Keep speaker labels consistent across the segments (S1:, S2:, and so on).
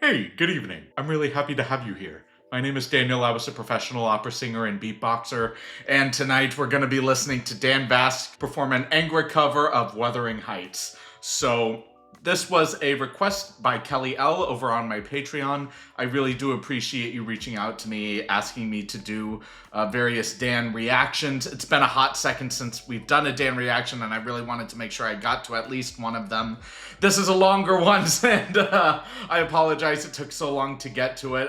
S1: Hey, good evening. I'm really happy to have you here. My name is Daniel. I was a professional opera singer and beatboxer, and tonight we're going to be listening to Dan Vasc perform an angry cover of Wuthering Heights. So, this was a request by Kelly L over on my Patreon. I really do appreciate you reaching out to me, asking me to do various Dan reactions. It's been a hot second since we've done a Dan reaction, and I really wanted to make sure I got to at least one of them. This is a longer one, and I apologize it took so long to get to it.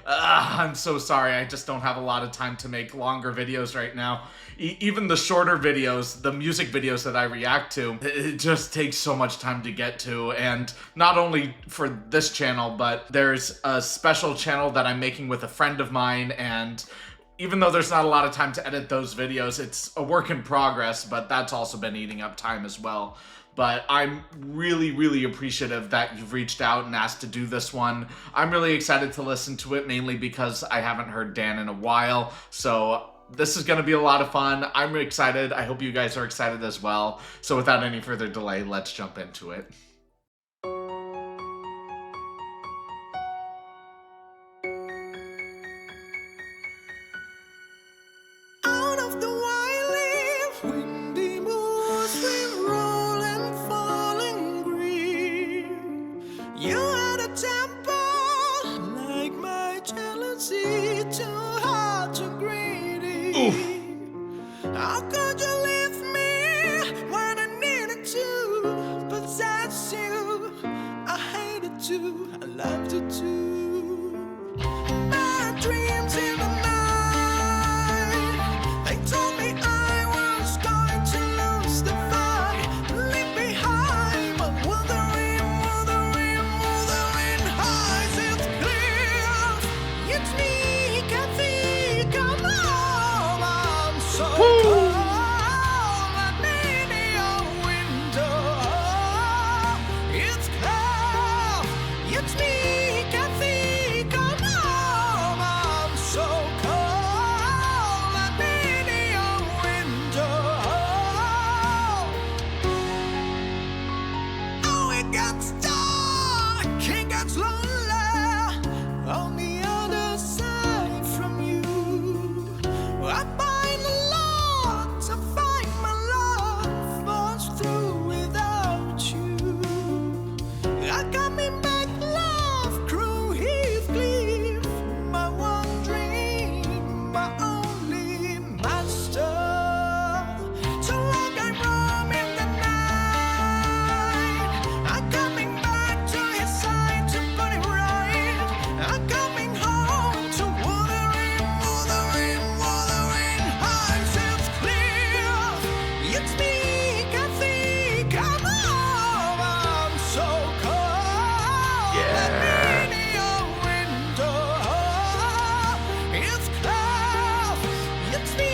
S1: I'm so sorry. I just don't have a lot of time to make longer videos right now. Even the shorter videos, the music videos that I react to, it just takes so much time to get to. And not only for this channel, but there's a special channel that I'm making with a friend of mine, and even though there's not a lot of time to edit those videos, it's a work in progress, but that's also been eating up time as well. But I'm really, really appreciative that you've reached out and asked to do this one. I'm really excited to listen to it, mainly because I haven't heard Dan in a while. So this is going to be a lot of fun. I'm excited. I hope you guys are excited as well. So without any further delay, let's jump into it.
S2: Out of the wild leaf, windy moors, we roll and falling green. You had a temper like my jealousy, too hard to greedy. How could you leave me when I needed to possess you? I hated to, I loved you too. My dreams in the night, they told me I was going to lose the fight. Leave behind my wuthering heights. It's clear, it's me, Kathy, come on, I'm so cold. Let me in your window. It's clear, it's me, Kathy, come on, I'm so cold. Let me in your window. Oh, it gets dark, it gets lonely on the other side from you. I find a lot to find my love falls through without you. I got me back love, crew Heathcliff, my one dream, my only master. So long I roam in the night, I'm coming back to his side to put it right. I'm coming home to wuthering heights. It's clear, it's me, Kathy, come on, I'm so cold. Let me in your window. It's clear, it's me,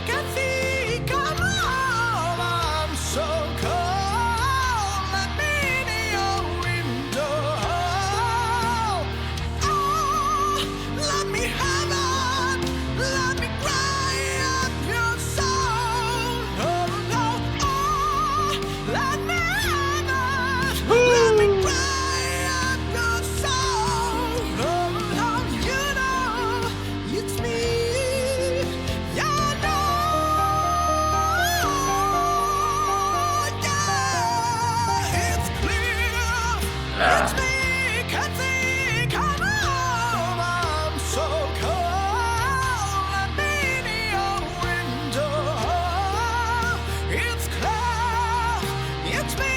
S2: Kathy, come on, I'm so cold. Let me in your window. Oh, let me have it, let me cry up your soul. Oh, no, oh, let me have it, let me cry up your soul. Oh, no, you know, it's me, you know, yeah, it's clear, it's me, Kathy, come on, I'm so cold. Let me in your window. It's clear, it's me,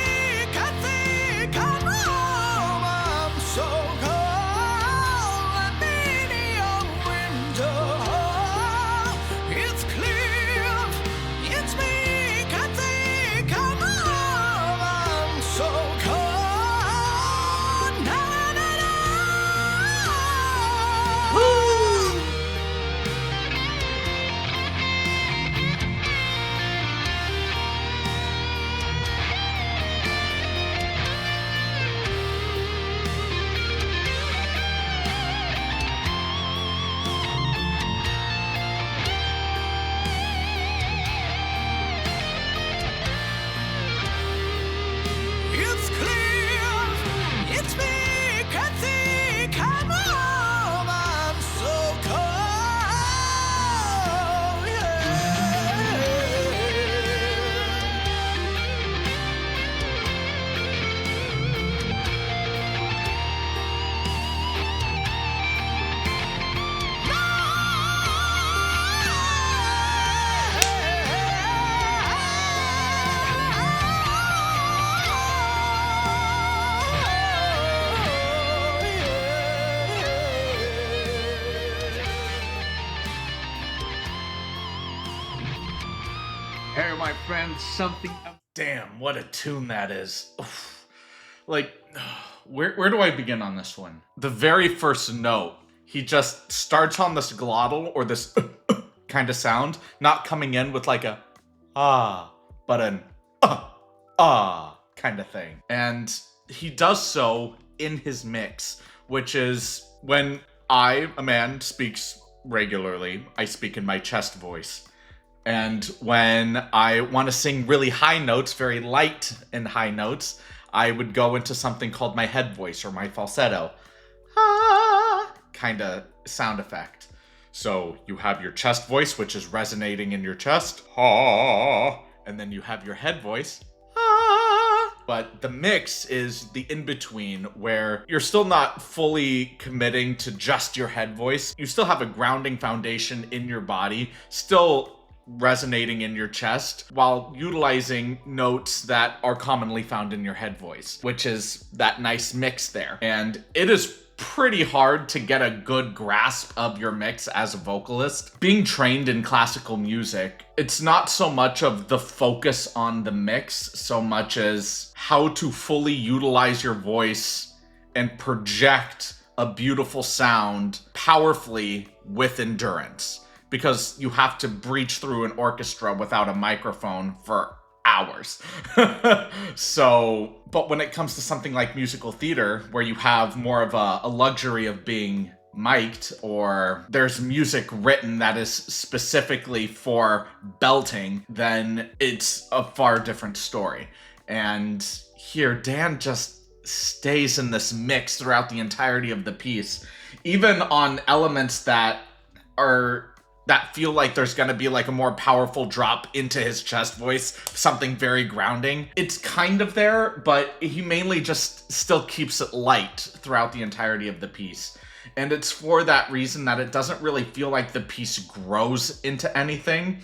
S2: Kathy, come on, I'm so cold. Let me in your window. It's clear, it's me, Kathy, come on, I'm so cold. Na na na
S3: Hey, my friends, something.
S1: Damn, what a tune that is. Oof. Like, where do I begin on this one? The very first note, he just starts on this glottal or this kind of sound, not coming in with like a but an kind of thing. And he does so in his mix, which is when I, a man, speaks regularly, I speak in my chest voice. And when I want to sing really high notes, very light and high notes, I would go into something called my head voice or my falsetto. Kind of sound effect. So you have your chest voice, which is resonating in your chest. And then you have your head voice. But the mix is the in-between where you're still not fully committing to just your head voice. You still have a grounding foundation in your body, still resonating in your chest while utilizing notes that are commonly found in your head voice, which is that nice mix there. And it is pretty hard to get a good grasp of your mix as a vocalist. Being trained in classical music, it's not so much of the focus on the mix so much as how to fully utilize your voice and project a beautiful sound powerfully with endurance. Because you have to breach through an orchestra without a microphone for hours. So, but when it comes to something like musical theater, where you have more of a luxury of being mic'd, or there's music written that is specifically for belting, then it's a far different story. And here, Dan just stays in this mix throughout the entirety of the piece, even on elements that feel like there's gonna be like a more powerful drop into his chest voice, something very grounding. It's kind of there, but he mainly just still keeps it light throughout the entirety of the piece. And it's for that reason that it doesn't really feel like the piece grows into anything.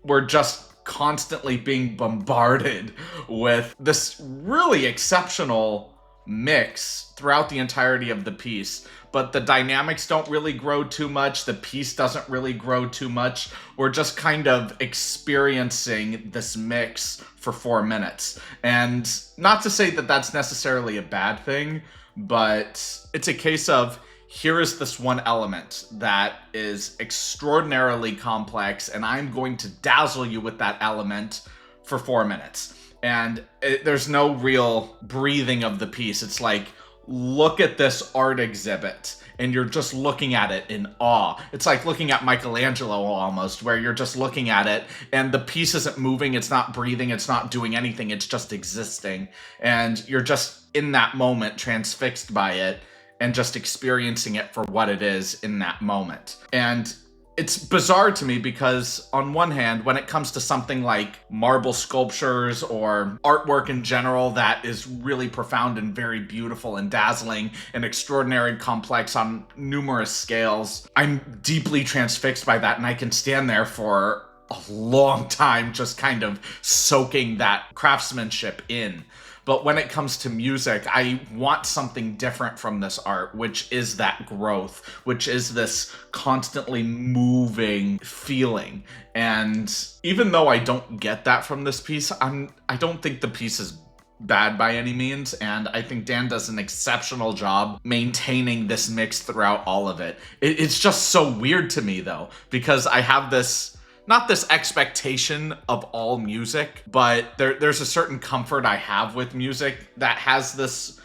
S1: We're just constantly being bombarded with this really exceptional mix throughout the entirety of the piece, but the dynamics don't really grow too much. The piece doesn't really grow too much. We're just kind of experiencing this mix for 4 minutes. And not to say that that's necessarily a bad thing, but it's a case of here is this one element that is extraordinarily complex, and I'm going to dazzle you with that element for 4 minutes. And there's no real breathing of the piece. It's like, look at this art exhibit, and you're just looking at it in awe. It's like looking at Michelangelo almost, where you're just looking at it, and the piece isn't moving, it's not breathing, it's not doing anything, it's just existing. And you're just in that moment, transfixed by it, and just experiencing it for what it is in that moment. And it's bizarre to me because on one hand, when it comes to something like marble sculptures or artwork in general that is really profound and very beautiful and dazzling and extraordinary and complex on numerous scales, I'm deeply transfixed by that, and I can stand there for a long time just kind of soaking that craftsmanship in. But when it comes to music, I want something different from this art, which is that growth, which is this constantly moving feeling. And even though I don't get that from this piece, I don't think the piece is bad by any means, and I think Dan does an exceptional job maintaining this mix throughout all of it. It's just so weird to me, though, because I have this, not this expectation of all music, but there's a certain comfort I have with music that has this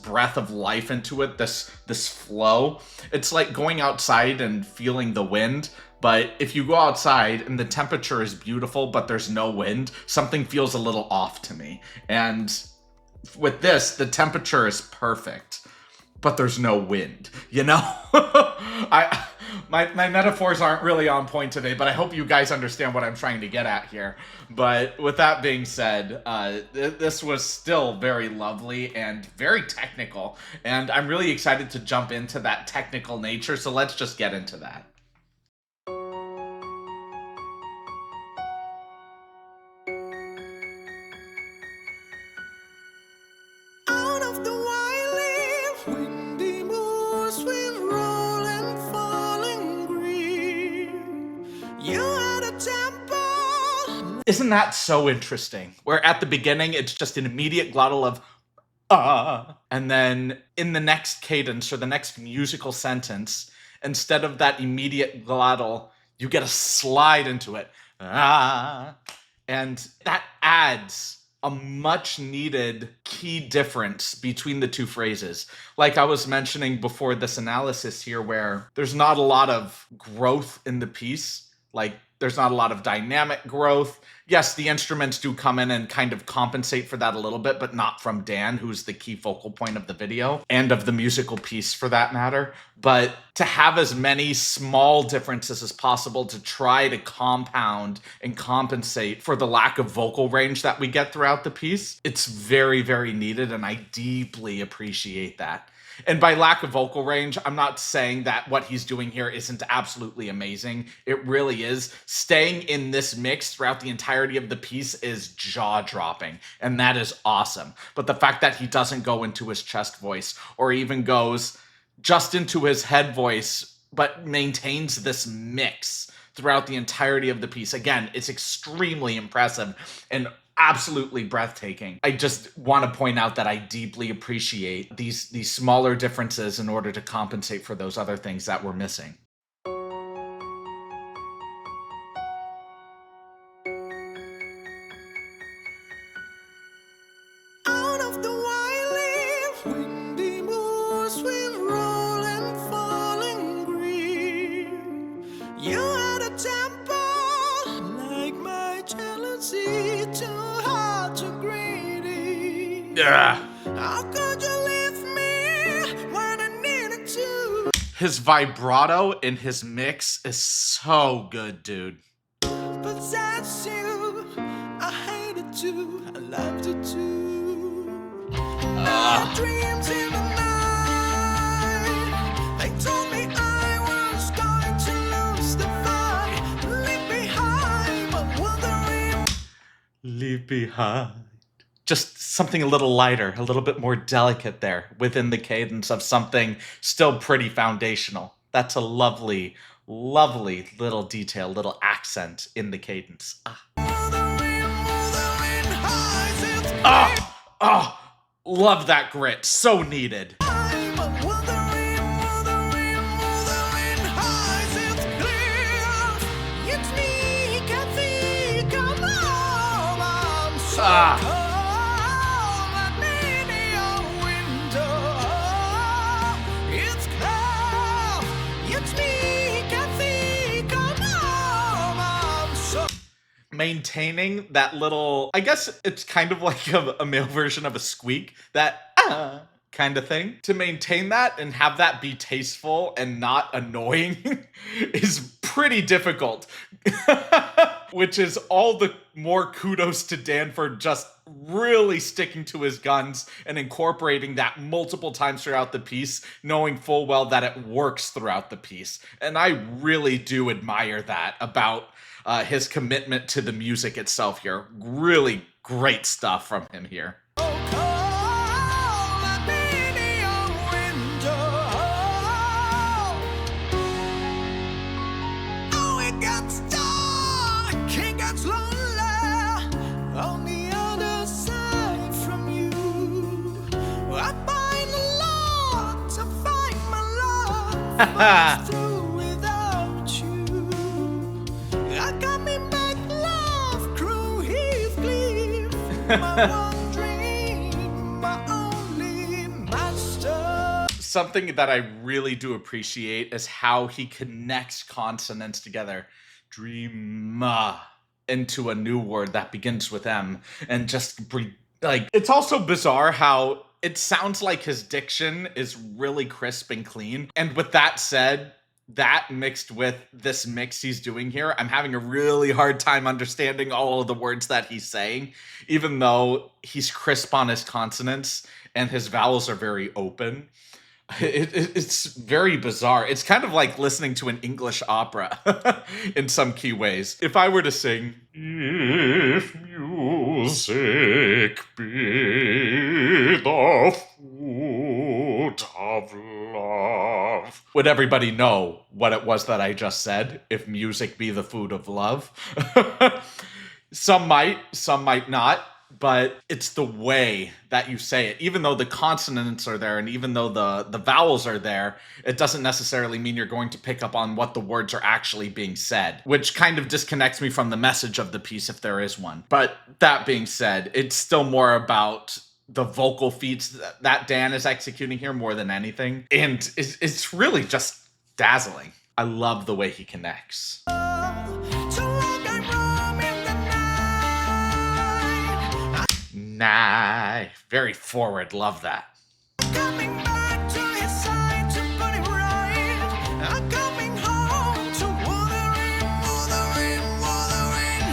S1: breath of life into it, this flow. It's like going outside and feeling the wind, but if you go outside and the temperature is beautiful but there's no wind, something feels a little off to me. And with this, the temperature is perfect, but there's no wind, you know? My metaphors aren't really on point today, but I hope you guys understand what I'm trying to get at here. But with that being said, this was still very lovely and very technical, and I'm really excited to jump into that technical nature, so let's just get into that.
S2: Out of the wild leaf, windy moors, swim, roll and falling green. You had a temper
S1: Isn't that so interesting? Where at the beginning, it's just an immediate glottal of and then in the next cadence or the next musical sentence, instead of that immediate glottal, you get a slide into it. And that adds a much needed key difference between the two phrases. Like I was mentioning before this analysis here, where there's not a lot of growth in the piece, like there's not a lot of dynamic growth. Yes, the instruments do come in and kind of compensate for that a little bit, but not from Dan, who's the key focal point of the video and of the musical piece for that matter. But to have as many small differences as possible to try to compound and compensate for the lack of vocal range that we get throughout the piece, it's very, very needed, and I deeply appreciate that. And by lack of vocal range, I'm not saying that what he's doing here isn't absolutely amazing. It really is. Staying in this mix throughout the entirety of the piece is jaw-dropping, and that is awesome. But the fact that he doesn't go into his chest voice or even goes just into his head voice, but maintains this mix throughout the entirety of the piece, again, it's extremely impressive and absolutely breathtaking. I just want to point out that I deeply appreciate these smaller differences in order to compensate for those other things that we're missing.
S2: Out of the wild leaf, windy moors swim, rolling, falling green. You had a temper like my jealousy, too hard to greedy. How could you leave me when I needed to?
S1: His vibrato in his mix is so good, dude.
S2: But that's you. I hated to, I loved it too. My dreams in the night, they told me I was going to lose the fight. Leave behind my wuthering.
S1: Leave behind. Just something a little lighter, a little bit more delicate there within the cadence of something still pretty foundational. That's a lovely, lovely little detail, little accent in the cadence. Oh, love that grit. So needed.
S2: I'm a wuthering highs, it's clear. It's me, Kathy, come on, I'm so cold. Let me in your window. It's clear. It's me, Kathy, come on, I'm so.
S1: Maintaining that little, I guess it's kind of like a male version of a squeak, that kind of thing. To maintain that and have that be tasteful and not annoying is pretty difficult. Which is all the more kudos to Dan for just really sticking to his guns and incorporating that multiple times throughout the piece, knowing full well that it works throughout the piece. And I really do admire that about his commitment to the music itself here. Really great stuff from him here.
S2: Through without you, I got me back, love crew, Heathcliff, my one dream, my only master.
S1: Something that I really do appreciate is how he connects consonants together. Dream into a new word that begins with M, and just like, it's also bizarre how it sounds like his diction is really crisp and clean. And with that said, that mixed with this mix he's doing here, I'm having a really hard time understanding all of the words that he's saying, even though he's crisp on his consonants and his vowels are very open. It's very bizarre. It's kind of like listening to an English opera in some key ways. If I were to sing, if music be the food of love, would everybody know what it was that I just said? If music be the food of love? Some might not, but it's the way that you say it. Even though the consonants are there and even though the vowels are there, it doesn't necessarily mean you're going to pick up on what the words are actually being said, which kind of disconnects me from the message of the piece if there is one. But that being said, it's still more about the vocal feats that Dan is executing here more than anything. And it's really just dazzling. I love the way he connects. Nah, very forward. Love that.
S2: Coming back to his side to put it right. I'm coming home to wuthering, wuthering, wuthering.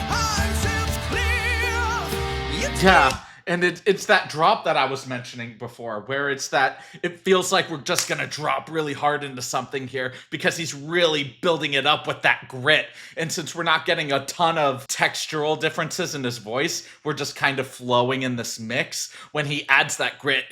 S2: It's clear.
S1: Yeah, and it's that drop that I was mentioning before, where it's that it feels like we're just gonna drop really hard into something here because he's really building it up with that grit. And since we're not getting a ton of textural differences in his voice, we're just kind of flowing in this mix. When he adds that grit,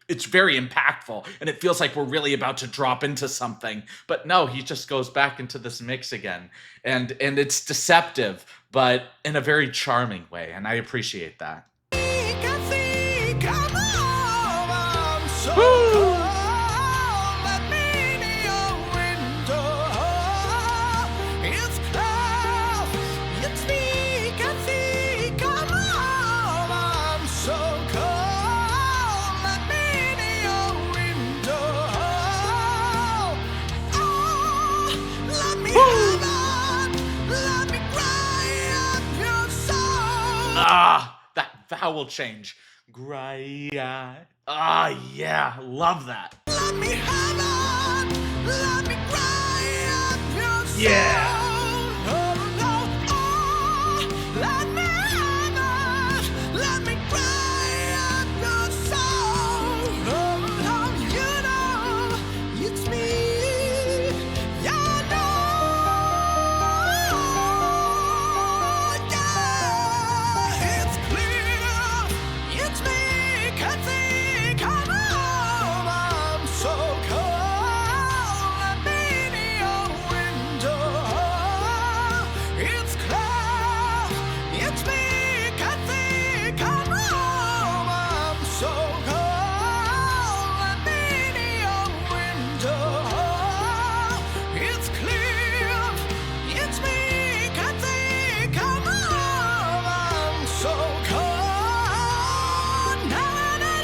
S1: it's very impactful, and it feels like we're really about to drop into something. But no, he just goes back into this mix again. And it's deceptive, but in a very charming way, and I appreciate that. That vowel change. Gray. Yeah, love that.
S2: Let me have it. Let me cry up your soul.
S1: Yeah.
S2: Oh, let me have it. Let me cry up your soul. Oh, you know it's me. You know, yeah, it's clear. It's me, Kathy. Come home. I'm so cold. Let me in your window. It's clear. It's me, Kathy. Come home. I'm so cold. Let me in your window. It's clear. It's me, Kathy. Come home. I'm so cold. Na, na, na.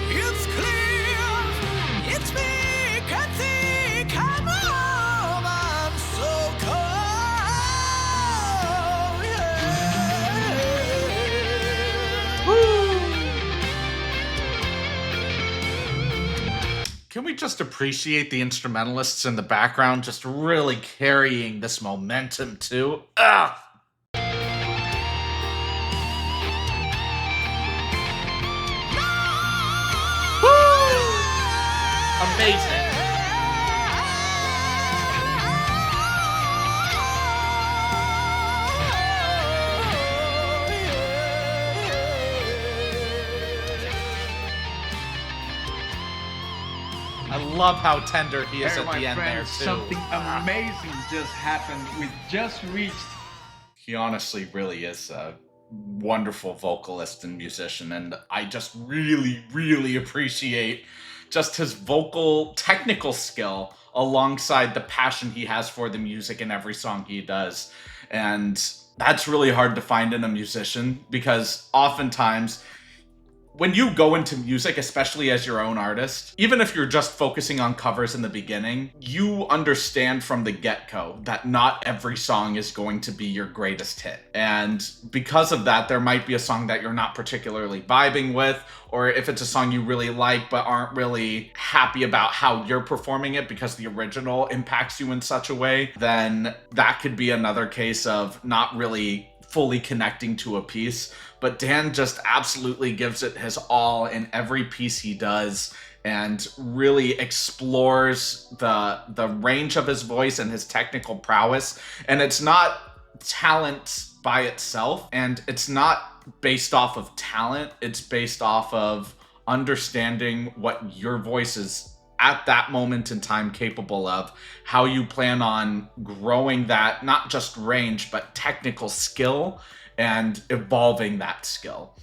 S2: It's clear, it's me, Kathy, come home, I'm so cold,
S1: Can we just appreciate the instrumentalists in the background just really carrying this momentum too? Amazing. I love how tender he is
S3: Hey,
S1: at
S3: my
S1: the end there
S3: friends,
S1: too.
S3: something amazing just happened. We just reached.
S1: He honestly really is a wonderful vocalist and musician, and I just really, really appreciate just his vocal technical skill alongside the passion he has for the music in every song he does. And that's really hard to find in a musician, because oftentimes when you go into music, especially as your own artist, even if you're just focusing on covers in the beginning, you understand from the get-go that not every song is going to be your greatest hit. And because of that, there might be a song that you're not particularly vibing with, or if it's a song you really like but aren't really happy about how you're performing it because the original impacts you in such a way, then that could be another case of not really fully connecting to a piece, but Dan just absolutely gives it his all in every piece he does and really explores the range of his voice and his technical prowess. And it's not talent by itself, and it's not based off of talent, it's based off of understanding what your voice is at that moment in time capable of, how you plan on growing that, not just range, but technical skill and evolving that skill.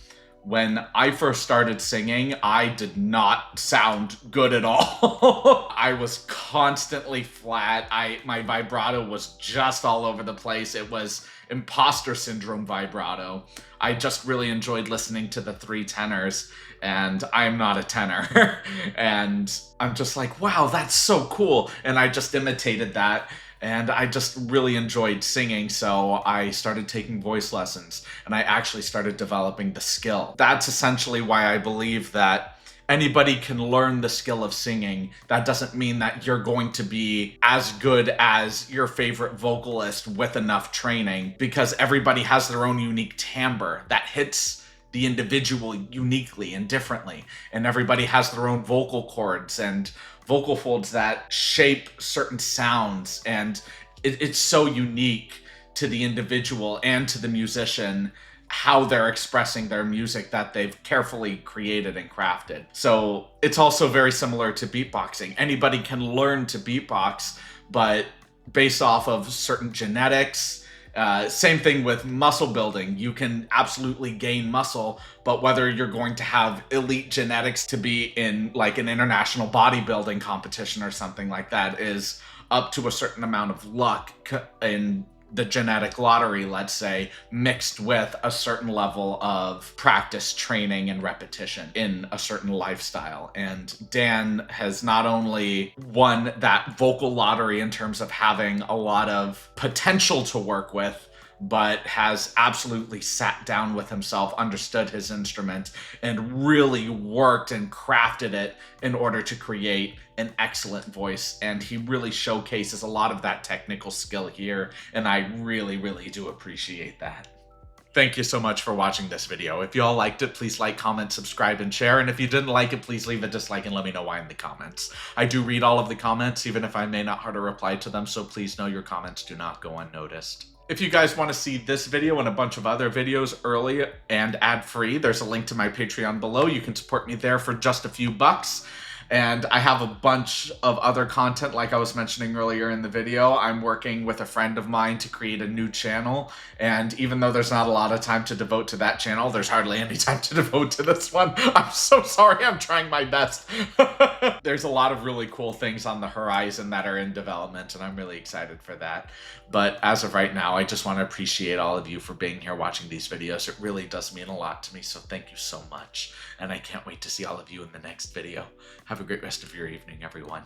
S1: When I first started singing, I did not sound good at all. I was constantly flat. My vibrato was just all over the place. It was imposter syndrome vibrato. I just really enjoyed listening to the 3 tenors, and I'm not a tenor. And I'm just like, wow, that's so cool. And I just imitated that. And I just really enjoyed singing, so I started taking voice lessons, and I actually started developing the skill. That's essentially why I believe that anybody can learn the skill of singing. That doesn't mean that you're going to be as good as your favorite vocalist with enough training, because everybody has their own unique timbre that hits the individual uniquely and differently, and everybody has their own vocal cords and vocal folds that shape certain sounds, and it's so unique to the individual and to the musician how they're expressing their music that they've carefully created and crafted. So it's also very similar to beatboxing. Anybody can learn to beatbox, but based off of certain genetics. Same thing with muscle building. You can absolutely gain muscle, but whether you're going to have elite genetics to be in like an international bodybuilding competition or something like that is up to a certain amount of luck in the genetic lottery, let's say, mixed with a certain level of practice, training, and repetition in a certain lifestyle. And Dan has not only won that vocal lottery in terms of having a lot of potential to work with, but has absolutely sat down with himself, understood his instrument, and really worked and crafted it in order to create an excellent voice. And he really showcases a lot of that technical skill here, and I really, really do appreciate that. Thank you so much for watching this video. If you all liked it, please like, comment, subscribe, and share. And if you didn't like it, please leave a dislike and let me know why in the comments. I do read all of the comments, even if I may not have to reply to them, so please know your comments do not go unnoticed. If you guys want to see this video and a bunch of other videos early and ad-free, there's a link to my Patreon below. You can support me there for just a few bucks. And I have a bunch of other content, like I was mentioning earlier in the video. I'm working with a friend of mine to create a new channel, and even though there's not a lot of time to devote to that channel, there's hardly any time to devote to this one. I'm so sorry, I'm trying my best. There's a lot of really cool things on the horizon that are in development, and I'm really excited for that. But as of right now, I just want to appreciate all of you for being here watching these videos. It really does mean a lot to me, so thank you so much. And I can't wait to see all of you in the next video. Have a great rest of your evening, everyone.